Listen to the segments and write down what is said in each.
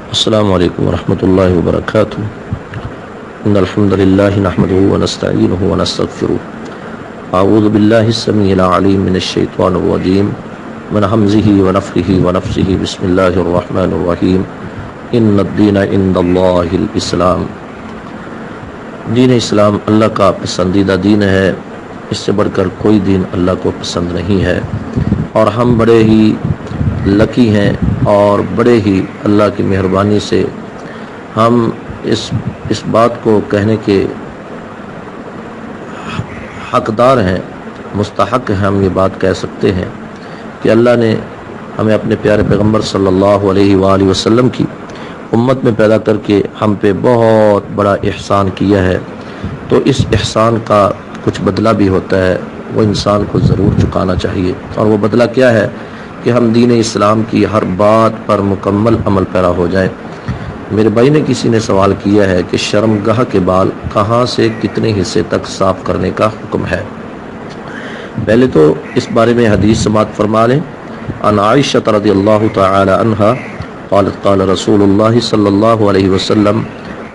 السلام علیکم ورحمۃ اللہ وبرکاتہ ان الحمد للہ نحمده ونستعینه ونستغفره اعوذ باللہ السمیع العلیم من الشیطان الرجیم من حمزه ونفخه ونفثه بسم اللہ الرحمن الرحیم ان الدین عند اللہ الاسلام۔ دین اسلام اللہ کا پسندیدہ دین ہے، اس سے بڑھ کر کوئی دین اللہ کو پسند نہیں ہے، اور ہم بڑے ہی لکی ہیں اور بڑے ہی اللہ کی مہربانی سے ہم اس بات کو کہنے کے حقدار ہیں، مستحق ہیں، ہم یہ بات کہہ سکتے ہیں کہ اللہ نے ہمیں اپنے پیارے پیغمبر صلی اللہ علیہ وآلہ وسلم کی امت میں پیدا کر کے ہم پہ بہت بڑا احسان کیا ہے، تو اس احسان کا کچھ بدلہ بھی ہوتا ہے، وہ انسان کو ضرور چکانا چاہیے۔ اور وہ بدلہ کیا ہے کہ ہم دین اسلام کی ہر بات پر مکمل عمل پیرا ہو جائیں۔ میرے بھائی نے کسی نے سوال کیا ہے کہ شرمگاہ کے بال کہاں سے کتنے حصے تک صاف کرنے کا حکم ہے۔ پہلے تو اس بارے میں حدیث سماعت فرما لیں۔ عن عائشہ رضی اللہ تعالی عنہا قالت قال رسول اللہ صلی اللہ علیہ وسلم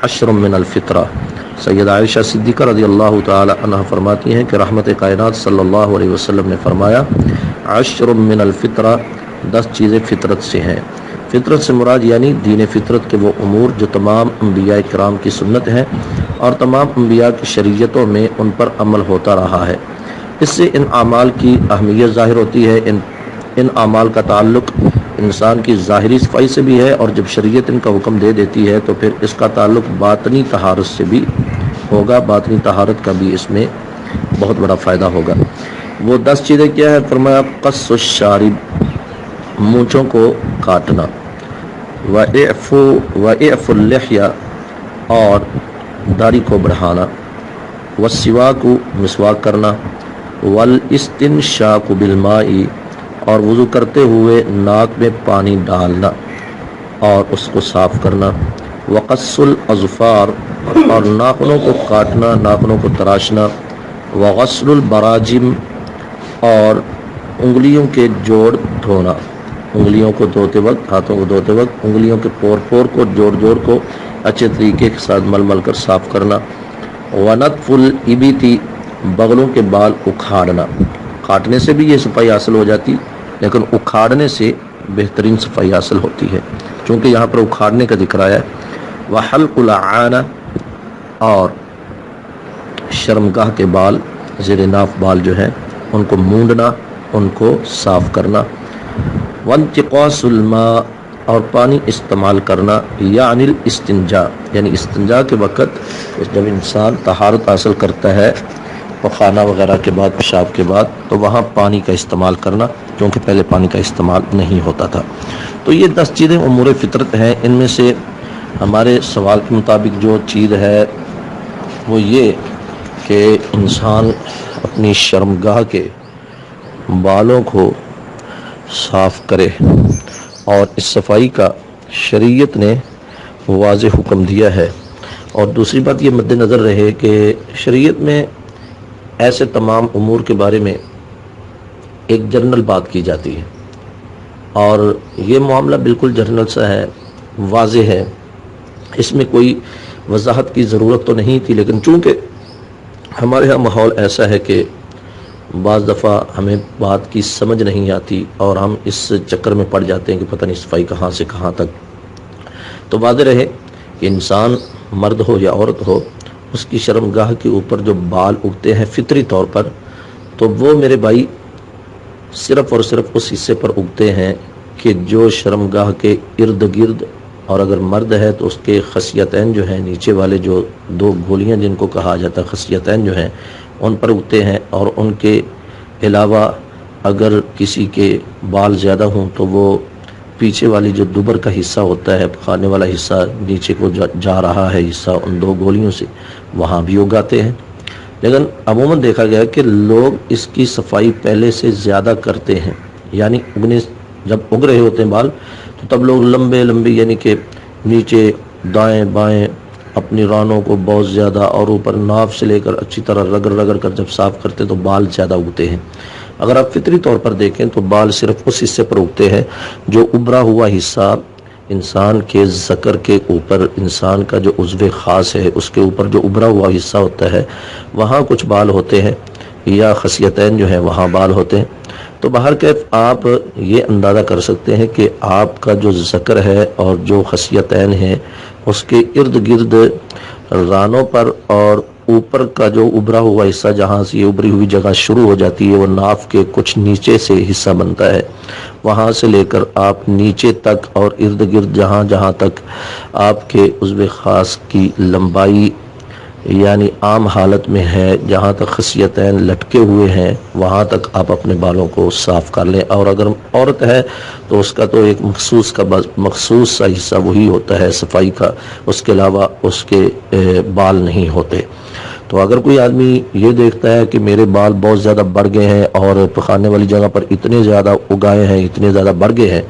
عشر من الفطرہ۔ سید عائشہ صدیقہ رضی اللہ تعالی عنہ فرماتی ہیں کہ رحمت کائنات صلی اللہ علیہ وسلم نے فرمایا عشر من الفطرہ، 10 چیزیں فطرت سے ہیں۔ فطرت سے مراد یعنی دین فطرت کے وہ امور جو تمام انبیاء کرام کی سنت ہیں اور تمام انبیاء کی شریعتوں میں ان پر عمل ہوتا رہا ہے۔ اس سے ان اعمال کی اہمیت ظاہر ہوتی ہے۔ ان اعمال کا تعلق انسان کی ظاہری صفائی سے بھی ہے، اور جب شریعت ان کا حکم دے دیتی ہے تو پھر اس کا تعلق باطنی طہارت سے بھی ہوگا، باطنی طہارت کا بھی اس میں بہت بڑا فائدہ ہوگا۔ وہ 10 چیزیں کیا ہے؟ فرمایا قص الشارب، مونچھوں کو کاٹنا، وَإِعْفُ اللِّحْيَةَ، اور داڑھی کو بڑھانا، وَالسِّوَاكُ، مسواک کرنا، وَالْإِسْتِنْشَاقُ بِالْمَاءِ، اور وضو کرتے ہوئے ناک میں پانی ڈالنا اور اس کو صاف کرنا، وَقَصُّ الْأَظْفَارِ، اور ناخنوں کو کاٹنا، ناخنوں کو تراشنا، وَغَسْلُ الْبَرَاجِمِ، اور انگلیوں کے جوڑ دھونا، انگلیوں کو دھوتے وقت، ہاتھوں کو دھوتے وقت انگلیوں کے پور کو، جوڑ کو اچھے طریقے کے ساتھ مل کر صاف کرنا، وَنَتْفُ الْإِبِطِ، بغلوں کے بال اکھاڑنا۔ کاٹنے سے بھی یہ صفائی حاصل ہو جاتی، لیکن اکھاڑنے سے بہترین صفائی حاصل ہوتی ہے، چونکہ یہاں پر اکھاڑنے کا ذکر آیا ہے۔ وَحَلْقُ الْعَانَةِ، اور شرمگاہ کے بال، زیر ناف بال جو ہیں ان کو مونڈنا، ان کو صاف کرنا۔ وانتقاص الماء، اور پانی استعمال کرنا، یعنی الاستنجاء، یعنی استنجا کے وقت جب انسان طہارت حاصل کرتا ہے خانہ وغیرہ کے بعد، پیشاب کے بعد، تو وہاں پانی کا استعمال کرنا، کیونکہ پہلے پانی کا استعمال نہیں ہوتا تھا۔ تو یہ 10 چیزیں امور فطرت ہیں۔ ان میں سے ہمارے سوال کے مطابق جو چیز ہے وہ یہ کہ انسان اپنی شرمگاہ کے بالوں کو صاف کرے، اور اس صفائی کا شریعت نے واضح حکم دیا ہے۔ اور دوسری بات یہ مد نظر رہے کہ شریعت میں ایسے تمام امور کے بارے میں ایک جنرل بات کی جاتی ہے، اور یہ معاملہ بالکل جنرل سا ہے، واضح ہے، اس میں کوئی وضاحت کی ضرورت تو نہیں تھی، لیکن چونکہ ہمارے ہاں ماحول ایسا ہے کہ بعض دفعہ ہمیں بات کی سمجھ نہیں آتی اور ہم اس چکر میں پڑ جاتے ہیں کہ پتہ نہیں صفائی کہاں سے کہاں تک۔ تو واضح رہے کہ انسان مرد ہو یا عورت ہو، اس کی شرمگاہ کے اوپر جو بال اگتے ہیں فطری طور پر، تو وہ میرے بھائی صرف اور صرف اس حصے پر اگتے ہیں کہ جو شرمگاہ کے ارد گرد، اور اگر مرد ہے تو اس کے خصیتین جو ہیں، نیچے والے جو 2 گولیاں جن کو کہا جاتا ہے خصیتین جو ہیں، ان پر اگتے ہیں۔ اور ان کے علاوہ اگر کسی کے بال زیادہ ہوں تو وہ پیچھے والی جو دوبر کا حصہ ہوتا ہے، کھانے والا حصہ نیچے کو جا رہا ہے حصہ، ان 2 گولیوں سے وہاں بھی اگاتے ہیں۔ لیکن عموماً دیکھا گیا کہ لوگ اس کی صفائی پہلے سے زیادہ کرتے ہیں، یعنی جب اگ رہے ہوتے ہیں بال تو تب لوگ لمبے یعنی کہ نیچے دائیں بائیں اپنی رانوں کو بہت زیادہ، اور اوپر ناف سے لے کر اچھی طرح رگڑ کر جب صاف کرتے تو بال زیادہ اگتے ہیں۔ اگر آپ فطری طور پر دیکھیں تو بال صرف اس حصے پر اگتے ہیں جو ابھرا ہوا حصہ انسان کے ذکر کے اوپر، انسان کا جو عضو خاص ہے اس کے اوپر جو ابھرا ہوا حصہ ہوتا ہے وہاں کچھ بال ہوتے ہیں، یا خصیتین جو ہیں وہاں بال ہوتے ہیں. تو بہرکیف آپ یہ اندازہ کر سکتے ہیں کہ آپ کا جو ذکر ہے اور جو خصیتین ہیں اس کے ارد گرد رانوں پر اور اوپر کا جو ابھرا ہوا حصہ، جہاں سے یہ ابھری ہوئی جگہ شروع ہو جاتی ہے وہ ناف کے کچھ نیچے سے حصہ بنتا ہے، وہاں سے لے کر آپ نیچے تک اور ارد گرد جہاں جہاں تک آپ کے عضو خاص کی لمبائی یعنی عام حالت میں ہے، جہاں تک خصیتین لٹکے ہوئے ہیں وہاں تک آپ اپنے بالوں کو صاف کر لیں. اور اگر عورت ہے تو اس کا تو ایک مخصوص سا حصہ وہی ہوتا ہے صفائی کا، اس کے علاوہ اس کے بال نہیں ہوتے. تو اگر کوئی آدمی یہ دیکھتا ہے کہ میرے بال بہت زیادہ بڑھ گئے ہیں اور پخانے والی جگہ پر اتنے زیادہ اگائے ہیں، اتنے زیادہ بڑھ گئے ہیں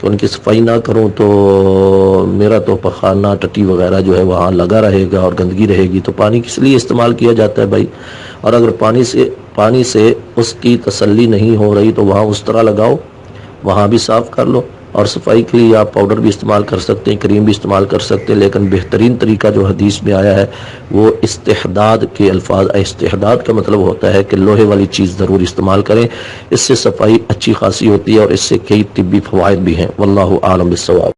کہ ان کی صفائی نہ کروں تو میرا تو پخانہ ٹٹی وغیرہ جو ہے وہاں لگا رہے گا اور گندگی رہے گی، تو پانی کس لیے استعمال کیا جاتا ہے بھائی؟ اور اگر پانی سے اس کی تسلی نہیں ہو رہی تو وہاں اس طرح لگاؤ، وہاں بھی صاف کر لو. اور صفائی کے لیے آپ پاؤڈر بھی استعمال کر سکتے ہیں، کریم بھی استعمال کر سکتے ہیں، لیکن بہترین طریقہ جو حدیث میں آیا ہے وہ استحداد کے الفاظ. استحداد کا مطلب ہوتا ہے کہ لوہے والی چیز ضرور استعمال کریں، اس سے صفائی اچھی خاصی ہوتی ہے اور اس سے کئی طبی فوائد بھی ہیں. واللہ اعلم بالصواب.